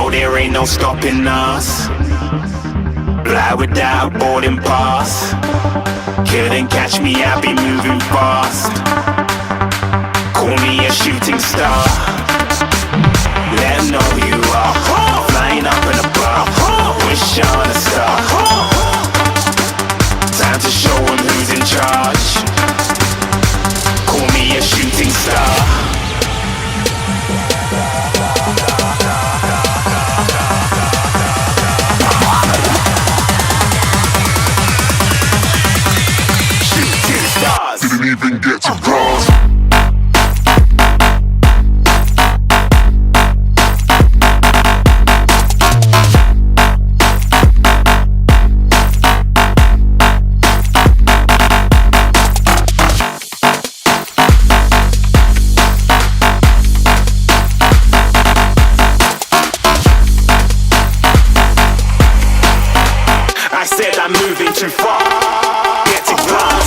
know there ain't no stopping us. Fly without a boarding pass. Couldn't catch me, I be moving fast. Call me a shooting star. Let 'em know who you are. Flying up in a bar. Wish on a star. Time to show 'em who's in charge. Call me a shooting star. Didn't even get to cross. I said I'm moving too far. Get to glass.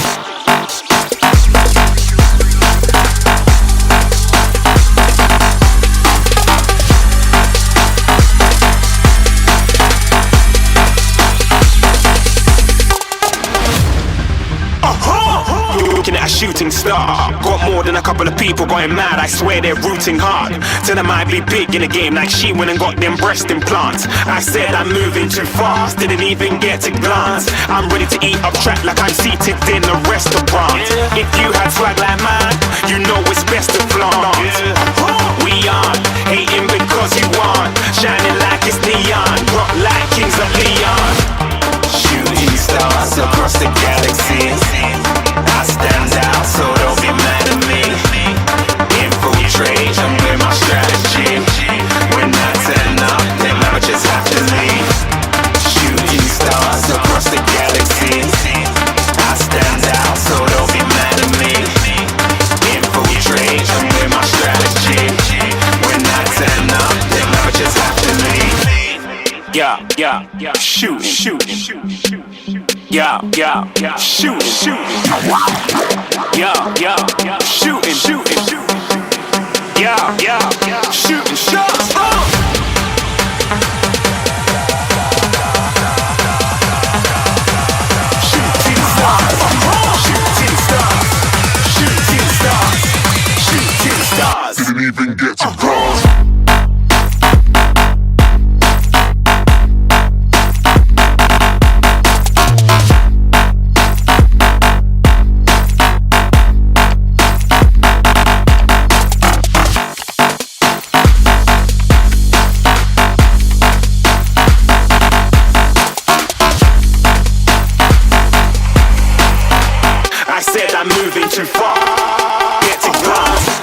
Looking at a shooting star. Got more than a couple of people going mad, I swear they're rooting hard. Tell them I be big in the game like she went and got them breast implants. I said I'm moving too fast, didn't even get a glance. I'm ready to eat up track like I'm seated in a restaurant. If you had swag like mine, you know it's best to flaunt. We aren't hating because you aren't shining like it's neon, rock like kings of Leon. Shooting stars across the galaxy. I stand out, so don't be mad at me. Infiltrate, I'm with my strategy. When I turn up, then I just have to leave. Shooting stars across the galaxy. I stand out, so don't be mad at me. Infiltrate, I'm with my strategy. When I turn up, then I just have to leave. Yeah, shooting. Yeah, shooting. Yeah, shooting. Yeah, shooting shots. Shooting stars. Didn't even get to cross. I said I'm moving too far. Get to glass.